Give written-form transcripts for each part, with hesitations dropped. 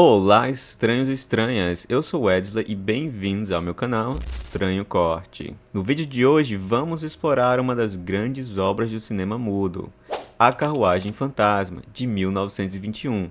Olá, estranhos e estranhas! Eu sou Wesley e bem-vindos ao meu canal Estranho Corte. No vídeo de hoje vamos explorar uma das grandes obras do cinema mudo, A Carruagem Fantasma, de 1921.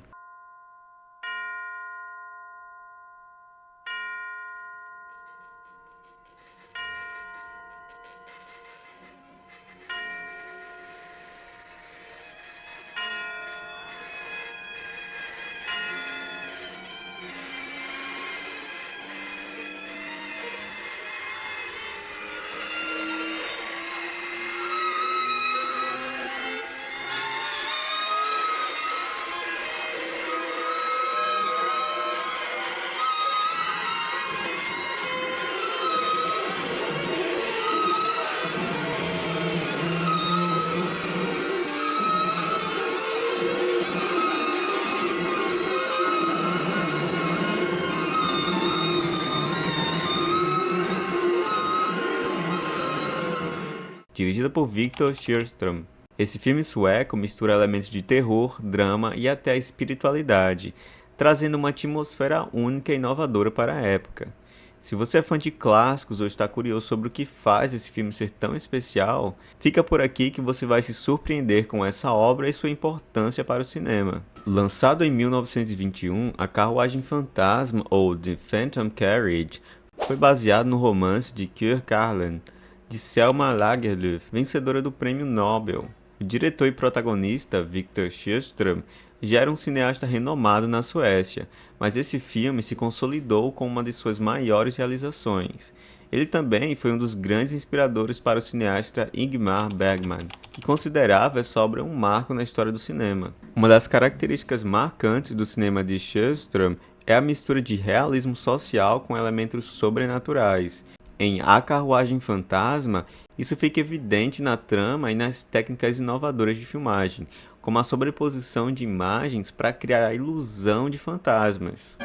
Dirigida por Victor Sjöström. Esse filme sueco mistura elementos de terror, drama e até espiritualidade, trazendo uma atmosfera única e inovadora para a época. Se você é fã de clássicos ou está curioso sobre o que faz esse filme ser tão especial, fica por aqui que você vai se surpreender com essa obra e sua importância para o cinema. Lançado em 1921, A Carruagem Fantasma, ou The Phantom Carriage, foi baseado no romance de Kurt Carlen, de Selma Lagerlöf, vencedora do Prêmio Nobel. O diretor e protagonista, Victor Sjöström, já era um cineasta renomado na Suécia, mas esse filme se consolidou como uma de suas maiores realizações. Ele também foi um dos grandes inspiradores para o cineasta Ingmar Bergman, que considerava essa obra um marco na história do cinema. Uma das características marcantes do cinema de Sjöström é a mistura de realismo social com elementos sobrenaturais. Em A Carruagem Fantasma, isso fica evidente na trama e nas técnicas inovadoras de filmagem, como a sobreposição de imagens para criar a ilusão de fantasmas.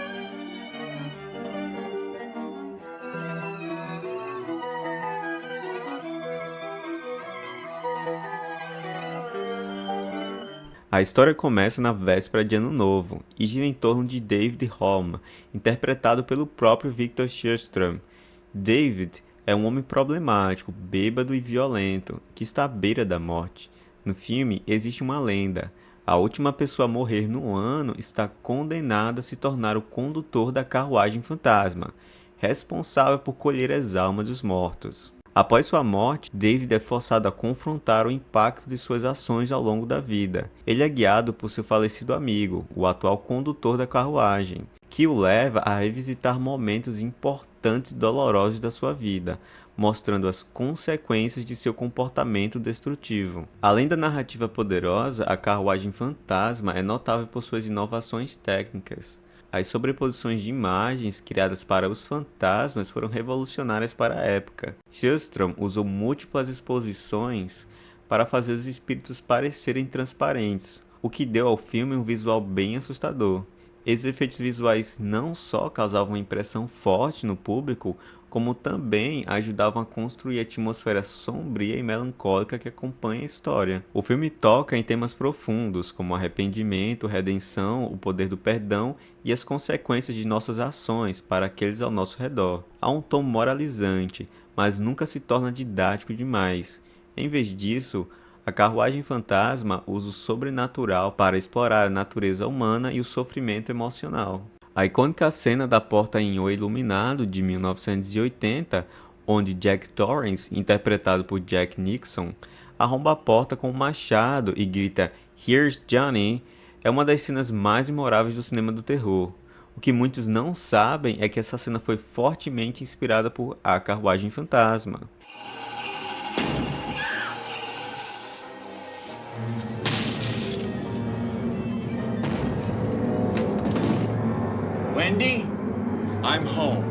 A história começa na véspera de Ano Novo e gira em torno de David Holm, interpretado pelo próprio Victor Sjöström. David é um homem problemático, bêbado e violento, que está à beira da morte. No filme, existe uma lenda. A última pessoa a morrer no ano está condenada a se tornar o condutor da carruagem fantasma, responsável por colher as almas dos mortos. Após sua morte, David é forçado a confrontar o impacto de suas ações ao longo da vida. Ele é guiado por seu falecido amigo, o atual condutor da carruagem, que o leva a revisitar momentos importantes e dolorosos da sua vida, mostrando as consequências de seu comportamento destrutivo. Além da narrativa poderosa, A Carruagem Fantasma é notável por suas inovações técnicas. As sobreposições de imagens criadas para os fantasmas foram revolucionárias para a época. Sjöström usou múltiplas exposições para fazer os espíritos parecerem transparentes, o que deu ao filme um visual bem assustador. Esses efeitos visuais não só causavam uma impressão forte no público, como também ajudavam a construir a atmosfera sombria e melancólica que acompanha a história. O filme toca em temas profundos, como arrependimento, redenção, o poder do perdão e as consequências de nossas ações para aqueles ao nosso redor. Há um tom moralizante, mas nunca se torna didático demais. Em vez disso, A Carruagem Fantasma usa o sobrenatural para explorar a natureza humana e o sofrimento emocional. A icônica cena da porta em O Iluminado, de 1980, onde Jack Torrance, interpretado por Jack Nixon, arromba a porta com um machado e grita "Here's Johnny", é uma das cenas mais memoráveis do cinema do terror. O que muitos não sabem é que essa cena foi fortemente inspirada por A Carruagem Fantasma. Wendy, I'm home.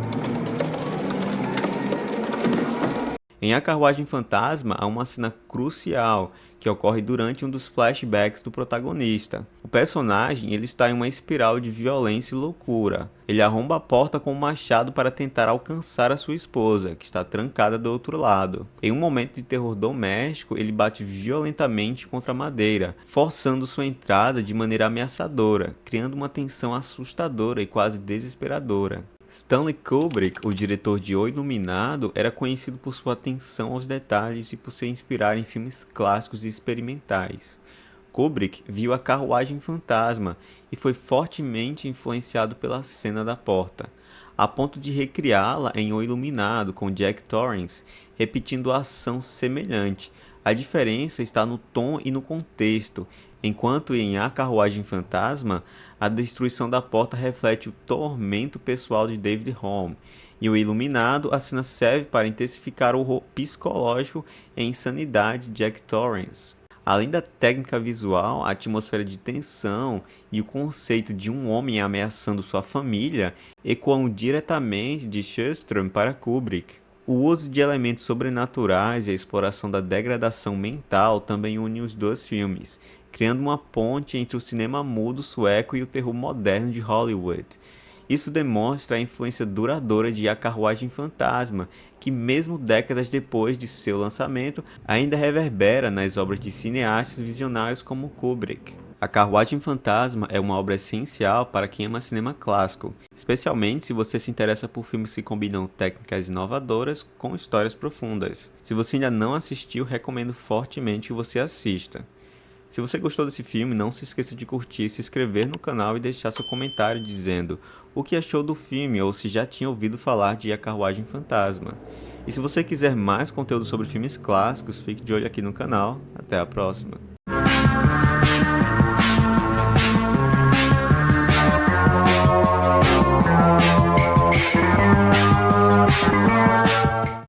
Em A Carruagem Fantasma, há uma cena crucial que ocorre durante um dos flashbacks do protagonista. O personagem ele está em uma espiral de violência e loucura. Ele arromba a porta com um machado para tentar alcançar a sua esposa, que está trancada do outro lado. Em um momento de terror doméstico, ele bate violentamente contra a madeira, forçando sua entrada de maneira ameaçadora, criando uma tensão assustadora e quase desesperadora. Stanley Kubrick, o diretor de O Iluminado, era conhecido por sua atenção aos detalhes e por se inspirar em filmes clássicos e experimentais. Kubrick viu A Carruagem Fantasma e foi fortemente influenciado pela cena da porta, a ponto de recriá-la em O Iluminado com Jack Torrance, repetindo a ação semelhante. A diferença está no tom e no contexto, enquanto em A Carruagem Fantasma, a destruição da porta reflete o tormento pessoal de David Holm, e O Iluminado, a cena serve para intensificar o horror psicológico e insanidade de Jack Torrance. Além da técnica visual, a atmosfera de tensão e o conceito de um homem ameaçando sua família ecoam diretamente de Sjöström para Kubrick. O uso de elementos sobrenaturais e a exploração da degradação mental também unem os dois filmes, criando uma ponte entre o cinema mudo sueco e o terror moderno de Hollywood. Isso demonstra a influência duradoura de A Carruagem Fantasma, que mesmo décadas depois de seu lançamento, ainda reverbera nas obras de cineastas visionários como Kubrick. A Carruagem Fantasma é uma obra essencial para quem ama cinema clássico, especialmente se você se interessa por filmes que combinam técnicas inovadoras com histórias profundas. Se você ainda não assistiu, recomendo fortemente que você assista. Se você gostou desse filme, não se esqueça de curtir, se inscrever no canal e deixar seu comentário dizendo o que achou do filme ou se já tinha ouvido falar de A Carruagem Fantasma. E se você quiser mais conteúdo sobre filmes clássicos, fique de olho aqui no canal. Até a próxima!